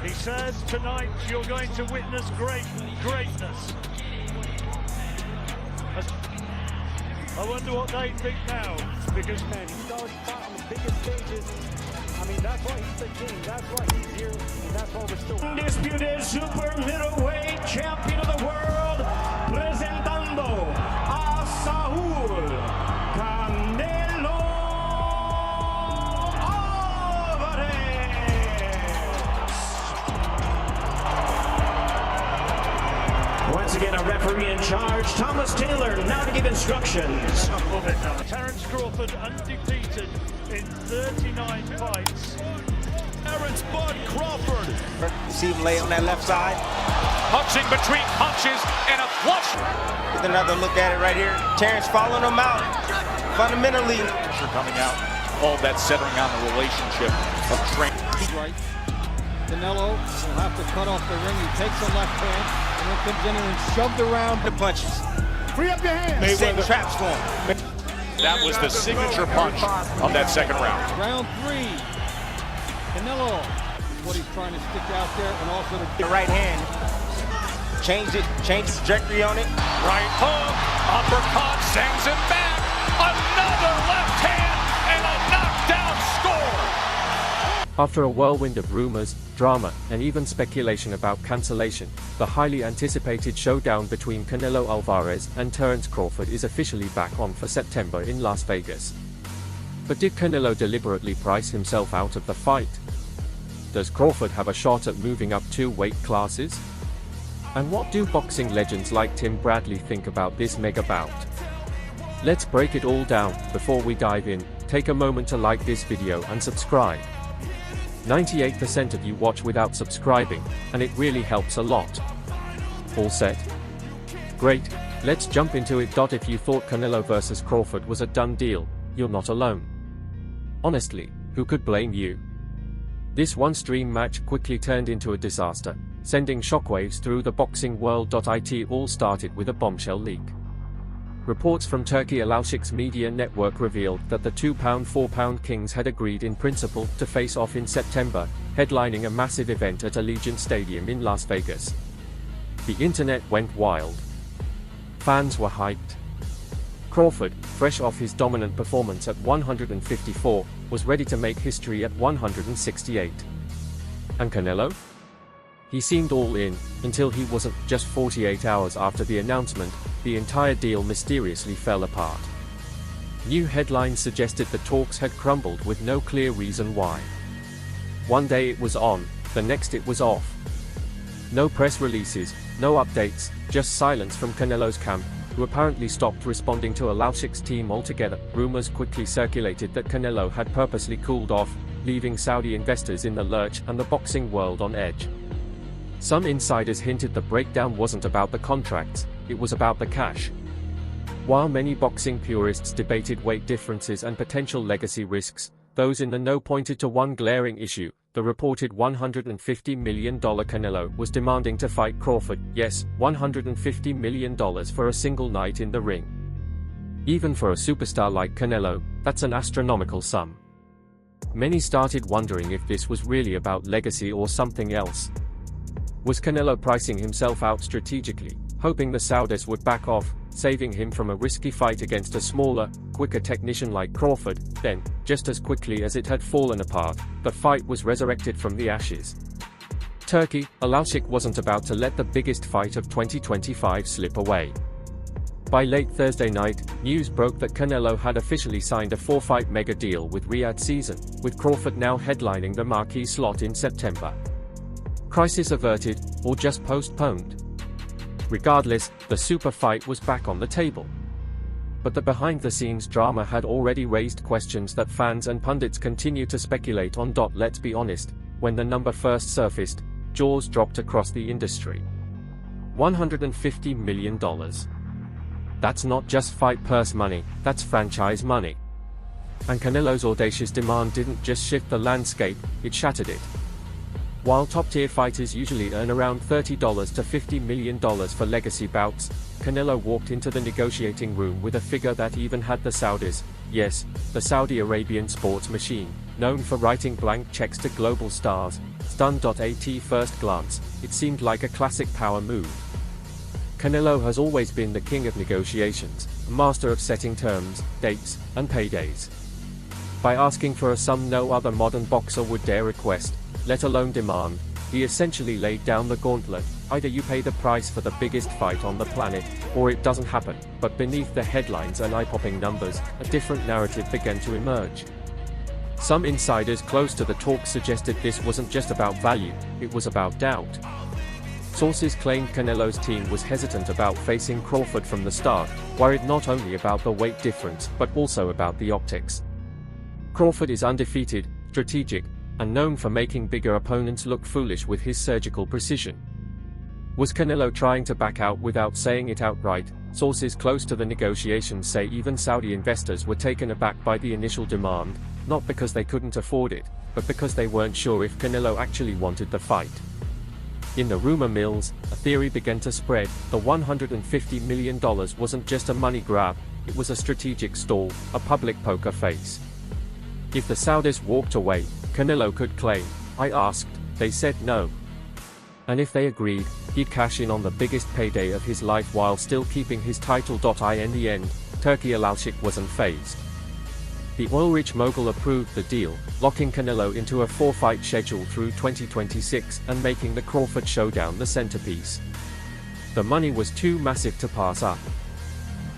He says tonight you're going to witness greatness. I wonder what they think now, because man, he started fighting on the biggest stages. I mean, that's why he's the king. That's why he's here, and that's why we're still. Undisputed super middleweight champion of the world, presentando a Saúl Canelo Alvarez. Once again, a referee in charge, Thomas Taylor, now to give instructions. Terence Crawford undefeated in 39 fights. Terence Bud Crawford. See him lay on that left side. Punching between punches and a flush. With another look at it right here. Terence following him out. Fundamentally. Pressure coming out. All that centering on the relationship of training. Right. Canelo will have to cut off the ring. He takes the left hand and then comes in and shoved around The punches. Free up your hands. Setting traps for him. That was the signature punch of that second round. Round 3. Canelo, what he's trying to stick out there, and also The right hand. Change the trajectory on it. Right hook, uppercut, sends him back. Another left hand and a knockdown score. After a whirlwind of rumors, drama, and even speculation about cancellation, the highly anticipated showdown between Canelo Alvarez and Terence Crawford is officially back on for September in Las Vegas. But did Canelo deliberately price himself out of the fight? Does Crawford have a shot at moving up 2 weight classes? And what do boxing legends like Tim Bradley think about this mega bout? Let's break it all down. Before we dive in, take a moment to like this video and subscribe. 98% of you watch without subscribing, and it really helps a lot. All set? Great, let's jump into it. If you thought Canelo vs Crawford was a done deal, you're not alone. Honestly, who could blame you? This one-stream match quickly turned into a disaster, sending shockwaves through the boxing world. It all started with a bombshell leak. Reports from Turkey Alalshik's media network revealed that the 2-pound 4-pound kings had agreed in principle to face off in September, headlining a massive event at Allegiant Stadium in Las Vegas. The internet went wild. Fans were hyped. Crawford, fresh off his dominant performance at 154, was ready to make history at 168. And Canelo? He seemed all in, until he wasn't. Just 48 hours after the announcement, the entire deal mysteriously fell apart. New headlines suggested the talks had crumbled with no clear reason why. One day it was on, the next it was off. No press releases, no updates, just silence from Canelo's camp, who apparently stopped responding to Alalshik's team altogether. Rumors quickly circulated that Canelo had purposely cooled off, leaving Saudi investors in the lurch and the boxing world on edge. Some insiders hinted the breakdown wasn't about the contracts, it was about the cash. While many boxing purists debated weight differences and potential legacy risks, those in the know pointed to one glaring issue: the reported $150 million Canelo was demanding to fight Crawford. Yes, $150 million for a single night in the ring. Even for a superstar like Canelo, that's an astronomical sum. Many started wondering if this was really about legacy or something else. Was Canelo pricing himself out strategically, hoping the Saudis would back off, saving him from a risky fight against a smaller, quicker technician like Crawford? Then, just as quickly as it had fallen apart, the fight was resurrected from the ashes. Turkey, Alalshik wasn't about to let the biggest fight of 2025 slip away. By late Thursday night, news broke that Canelo had officially signed a 4-fight mega deal with Riyadh Season, with Crawford now headlining the marquee slot in September. Crisis averted, or just postponed? Regardless, the super fight was back on the table. But the behind-the-scenes drama had already raised questions that fans and pundits continue to speculate on. Let's be honest, when the number first surfaced, jaws dropped across the industry. $150 million. That's not just fight purse money, that's franchise money. And Canelo's audacious demand didn't just shift the landscape, it shattered it. While top-tier fighters usually earn around $30 to $50 million for legacy bouts, Canelo walked into the negotiating room with a figure that even had the Saudis, yes, the Saudi Arabian sports machine, known for writing blank checks to global stars, stunned. At first glance, it seemed like a classic power move. Canelo has always been the king of negotiations, a master of setting terms, dates, and paydays. By asking for a sum no other modern boxer would dare request, let alone demand, he essentially laid down the gauntlet: either you pay the price for the biggest fight on the planet, or it doesn't happen. But beneath the headlines and eye-popping numbers, a different narrative began to emerge. Some insiders close to the talk suggested this wasn't just about value, it was about doubt. Sources claimed Canelo's team was hesitant about facing Crawford from the start, worried not only about the weight difference, but also about the optics. Crawford is undefeated, strategic, and known for making bigger opponents look foolish with his surgical precision. Was Canelo trying to back out without saying it outright? Sources close to the negotiations say even Saudi investors were taken aback by the initial demand, not because they couldn't afford it, but because they weren't sure if Canelo actually wanted the fight. In the rumor mills, a theory began to spread: the $150 million wasn't just a money grab, it was a strategic stall, a public poker face. If the Saudis walked away, Canelo could claim, "I asked, they said no." And if they agreed, he'd cash in on the biggest payday of his life while still keeping his title. In the end, Turki Al-Sheikh wasn't fazed. The oil-rich mogul approved the deal, locking Canelo into a 4-fight schedule through 2026 and making the Crawford showdown the centerpiece. The money was too massive to pass up.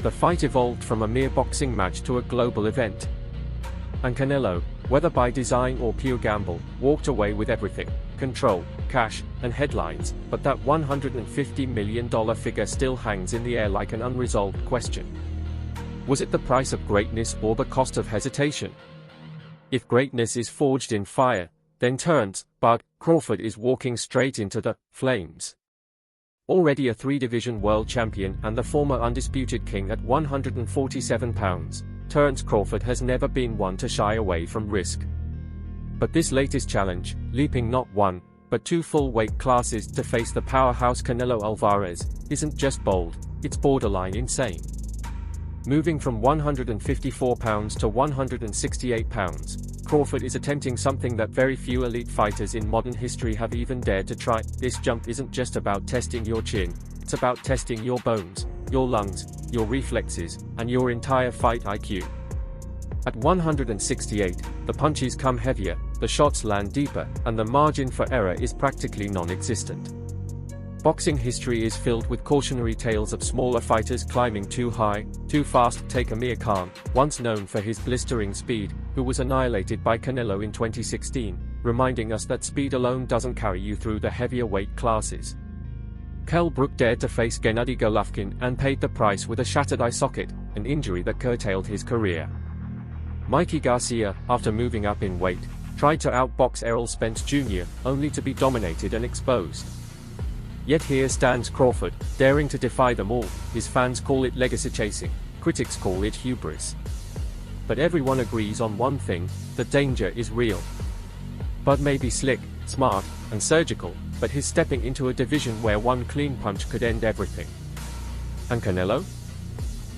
The fight evolved from a mere boxing match to a global event. And Canelo, whether by design or pure gamble, walked away with everything: control, cash, and headlines. But that $150 million figure still hangs in the air like an unresolved question. Was it the price of greatness or the cost of hesitation? If greatness is forged in fire, then Terence Crawford is walking straight into the flames. Already a 3-division world champion and the former undisputed king at 147 pounds, Terence Crawford has never been one to shy away from risk. But this latest challenge, leaping not 1, but 2 full weight classes to face the powerhouse Canelo Alvarez, isn't just bold, it's borderline insane. Moving from 154 pounds to 168 pounds, Crawford is attempting something that very few elite fighters in modern history have even dared to try. This jump isn't just about testing your chin, it's about testing your bones, your lungs, your reflexes, and your entire fight IQ. At 168, the punches come heavier, the shots land deeper, and the margin for error is practically non-existent. Boxing history is filled with cautionary tales of smaller fighters climbing too high, too fast. Take Amir Khan, once known for his blistering speed, who was annihilated by Canelo in 2016, reminding us that speed alone doesn't carry you through the heavier weight classes. Kell Brook dared to face Gennady Golovkin and paid the price with a shattered eye socket, an injury that curtailed his career. Mikey Garcia, after moving up in weight, tried to outbox Errol Spence Jr., only to be dominated and exposed. Yet here stands Crawford, daring to defy them all. His fans call it legacy chasing, critics call it hubris. But everyone agrees on one thing: the danger is real. Bud may be slick, smart, and surgical, but he's stepping into a division where one clean punch could end everything. And Canelo?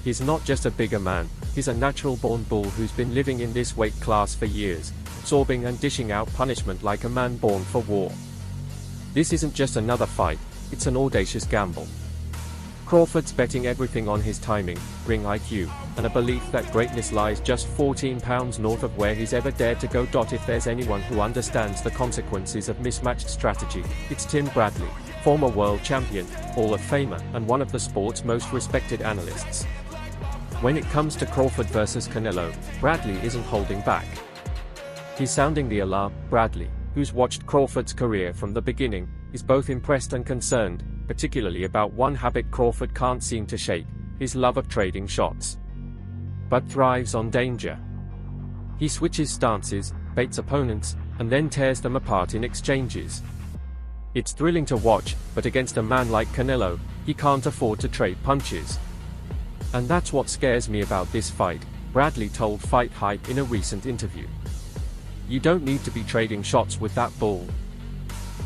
He's not just a bigger man, he's a natural-born bull who's been living in this weight class for years, absorbing and dishing out punishment like a man born for war. This isn't just another fight, it's an audacious gamble. Crawford's betting everything on his timing, ring IQ, and a belief that greatness lies just 14 pounds north of where he's ever dared to go. If there's anyone who understands the consequences of mismatched strategy, it's Tim Bradley, former world champion, Hall of Famer, and one of the sport's most respected analysts. When it comes to Crawford versus Canelo, Bradley isn't holding back. He's sounding the alarm. Bradley, who's watched Crawford's career from the beginning, is both impressed and concerned, particularly about one habit Crawford can't seem to shake: his love of trading shots. But thrives on danger. He switches stances, baits opponents, and then tears them apart in exchanges. It's thrilling to watch, but against a man like Canelo, he can't afford to trade punches. And that's what scares me about this fight, Bradley told FightNight in a recent interview. You don't need to be trading shots with that bull.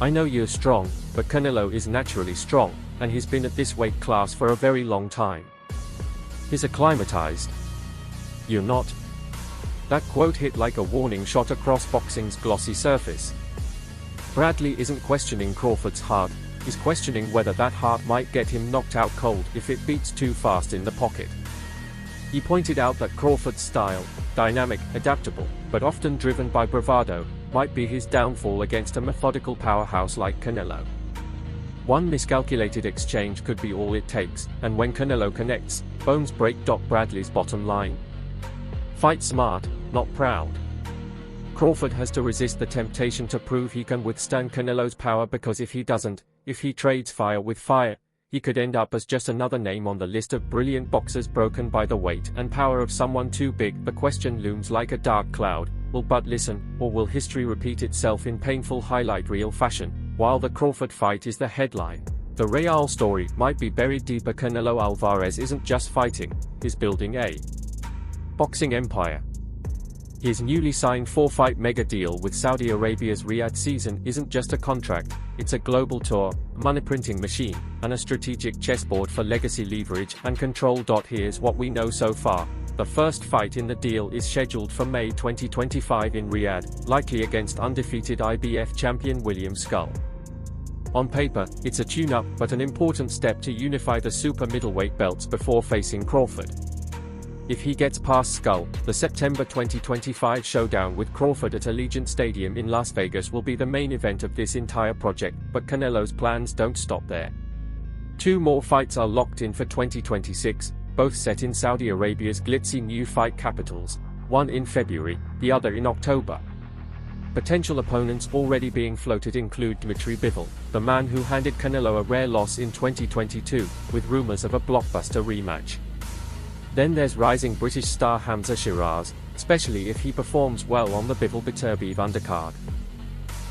I know you're strong, but Canelo is naturally strong, and he's been at this weight class for a very long time. He's acclimatized. You're not. That quote hit like a warning shot across boxing's glossy surface. Bradley isn't questioning Crawford's heart, he's questioning whether that heart might get him knocked out cold if it beats too fast in the pocket. He pointed out that Crawford's style, dynamic, adaptable, but often driven by bravado, might be his downfall against a methodical powerhouse like Canelo. One miscalculated exchange could be all it takes, and when Canelo connects, bones break. Bradley's bottom line: fight smart, not proud. Crawford has to resist the temptation to prove he can withstand Canelo's power, because if he doesn't, if he trades fire with fire, he could end up as just another name on the list of brilliant boxers broken by the weight and power of someone too big. The question looms like a dark cloud: will Bud listen, or will history repeat itself in painful highlight reel fashion? While the Crawford fight is the headline, the real story might be buried deeper. Canelo Alvarez isn't just fighting, he's building a boxing empire. His newly signed 4-fight mega deal with Saudi Arabia's Riyadh season isn't just a contract, it's a global tour, a money printing machine, and a strategic chessboard for legacy leverage and control. Here's what we know so far. The first fight in the deal is scheduled for May 2025 in Riyadh, likely against undefeated IBF champion William Skull. On paper, it's a tune-up, but an important step to unify the super middleweight belts before facing Crawford. If he gets past Skull, the September 2025 showdown with Crawford at Allegiant Stadium in Las Vegas will be the main event of this entire project, but Canelo's plans don't stop there. 2 more fights are locked in for 2026, both set in Saudi Arabia's glitzy new fight capitals, one in February, the other in October. Potential opponents already being floated include Dmitry Bivol, the man who handed Canelo a rare loss in 2022, with rumors of a blockbuster rematch. Then there's rising British star Hamza Shiraz, especially if he performs well on the Bivol-Beterbiev undercard.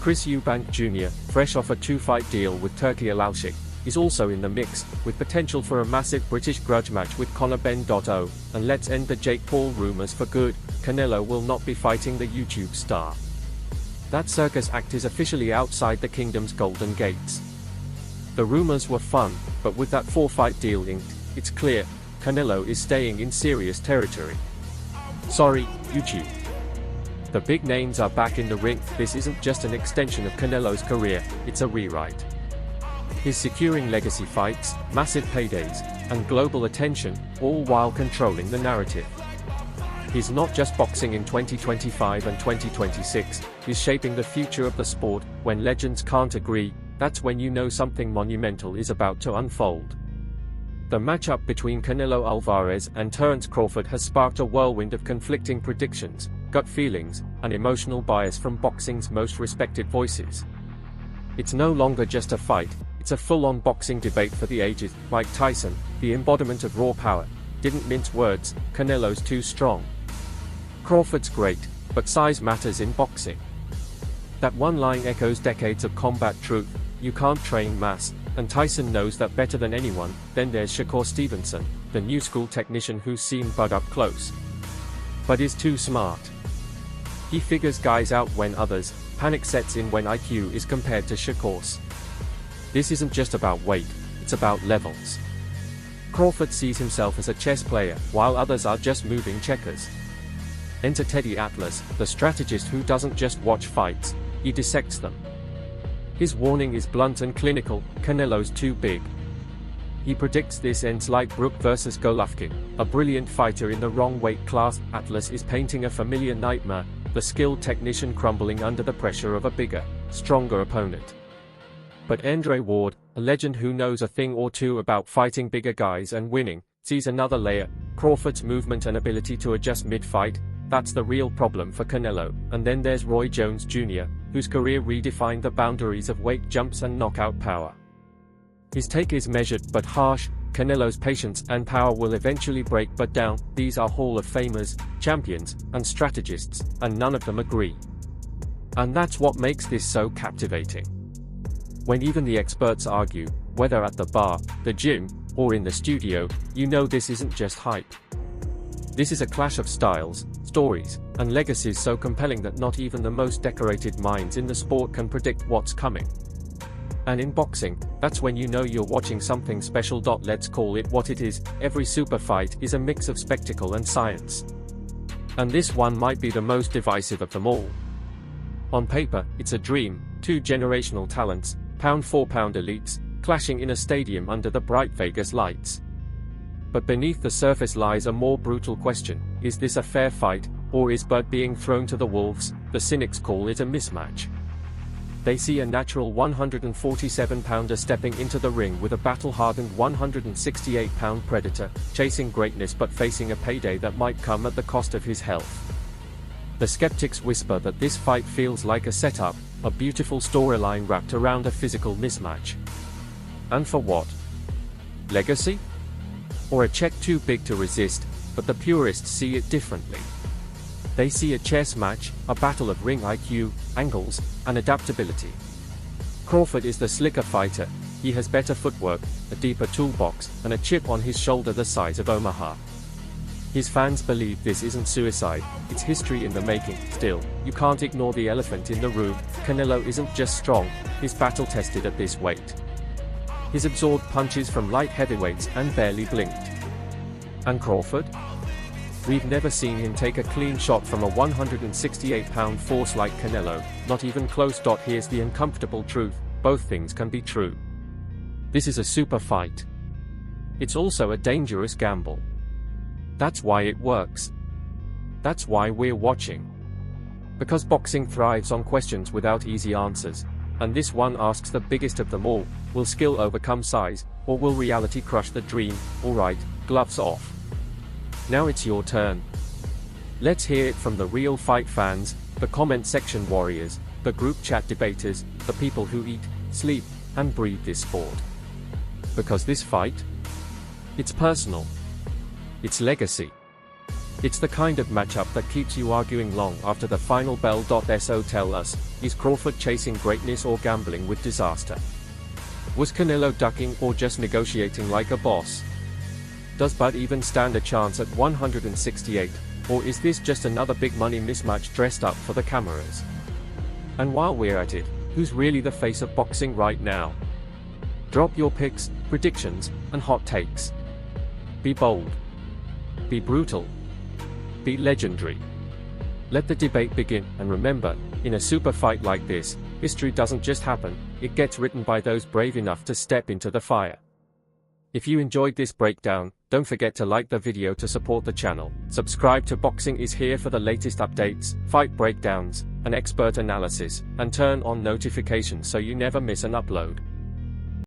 Chris Eubank Jr., fresh off a 2-fight deal with Turki Al-Sheikh, is also in the mix, with potential for a massive British grudge match with Conor Benn. And let's end the Jake Paul rumors for good: Canelo will not be fighting the YouTube star. That circus act is officially outside the kingdom's golden gates. The rumors were fun, but with that 4-fight deal inked, it's clear Canelo is staying in serious territory. Sorry, YouTube. The big names are back in the ring. This isn't just an extension of Canelo's career, it's a rewrite. He's securing legacy fights, massive paydays, and global attention, all while controlling the narrative. He's not just boxing in 2025 and 2026, he's shaping the future of the sport. When legends can't agree, that's when you know something monumental is about to unfold. The matchup between Canelo Alvarez and Terence Crawford has sparked a whirlwind of conflicting predictions, gut feelings, and emotional bias from boxing's most respected voices. It's no longer just a fight, it's a full-on boxing debate for the ages. Mike Tyson, the embodiment of raw power, didn't mince words: Canelo's too strong. Crawford's great, but size matters in boxing. That one line echoes decades of combat truth: you can't train mass. And Tyson knows that better than anyone. Then there's Shakur Stevenson, the new school technician who's seen Bud up close, but is too smart. He figures guys out when others panic sets in when IQ is compared to Shakur's. This isn't just about weight, it's about levels. Crawford sees himself as a chess player, while others are just moving checkers. Enter Teddy Atlas, the strategist who doesn't just watch fights, he dissects them. His warning is blunt and clinical: Canelo's too big. He predicts this ends like Brook versus Golovkin, a brilliant fighter in the wrong weight class. Atlas is painting a familiar nightmare: the skilled technician crumbling under the pressure of a bigger, stronger opponent. But Andre Ward, a legend who knows a thing or two about fighting bigger guys and winning, sees another layer: Crawford's movement and ability to adjust mid-fight. That's the real problem for Canelo. And then there's Roy Jones Jr., whose career redefined the boundaries of weight jumps and knockout power. His take is measured but harsh: Canelo's patience and power will eventually break Bud down. These are Hall of Famers, champions, and strategists, and none of them agree. And that's what makes this so captivating. When even the experts argue, whether at the bar, the gym, or in the studio, you know this isn't just hype. This is a clash of styles, stories, and legacies so compelling that not even the most decorated minds in the sport can predict what's coming. And in boxing, that's when you know you're watching something special. Let's call it what it is: every super fight is a mix of spectacle and science. And this one might be the most divisive of them all. On paper, it's a dream: two generational talents, pound-for-pound elites, clashing in a stadium under the bright Vegas lights. But beneath the surface lies a more brutal question: is this a fair fight, or is Bud being thrown to the wolves? The cynics call it a mismatch. They see a natural 147-pounder stepping into the ring with a battle-hardened 168-pound predator, chasing greatness but facing a payday that might come at the cost of his health. The skeptics whisper that this fight feels like a setup, a beautiful storyline wrapped around a physical mismatch. And for what? Legacy? Or a check too big to resist? But the purists see it differently. They see a chess match, a battle of ring IQ, angles, and adaptability. Crawford is the slicker fighter. He has better footwork, a deeper toolbox, and a chip on his shoulder the size of Omaha. His fans believe this isn't suicide, it's history in the making. Still, you can't ignore the elephant in the room. Canelo isn't just strong, he's battle-tested at this weight. He's absorbed punches from light heavyweights and barely blinked. And Crawford? We've never seen him take a clean shot from a 168-pound force like Canelo, not even close. Here's the uncomfortable truth: both things can be true. This is a super fight. It's also a dangerous gamble. That's why it works. That's why we're watching. Because boxing thrives on questions without easy answers. And this one asks the biggest of them all: will skill overcome size, or will reality crush the dream? Alright, gloves off. Now it's your turn. Let's hear it from the real fight fans, the comment section warriors, the group chat debaters, the people who eat, sleep, and breathe this sport. Because this fight? It's personal. It's legacy. It's the kind of matchup that keeps you arguing long after the final bell. So tell us, is Crawford chasing greatness or gambling with disaster? Was Canelo ducking or just negotiating like a boss? Does Bud even stand a chance at 168, or is this just another big money mismatch dressed up for the cameras? And while we're at it, who's really the face of boxing right now? Drop your picks, predictions, and hot takes. Be bold. Be brutal. Be legendary. Let the debate begin, and remember, in a super fight like this, history doesn't just happen, it gets written by those brave enough to step into the fire. If you enjoyed this breakdown, don't forget to like the video to support the channel. Subscribe to Boxing is Here for the latest updates, fight breakdowns, and expert analysis, and turn on notifications so you never miss an upload.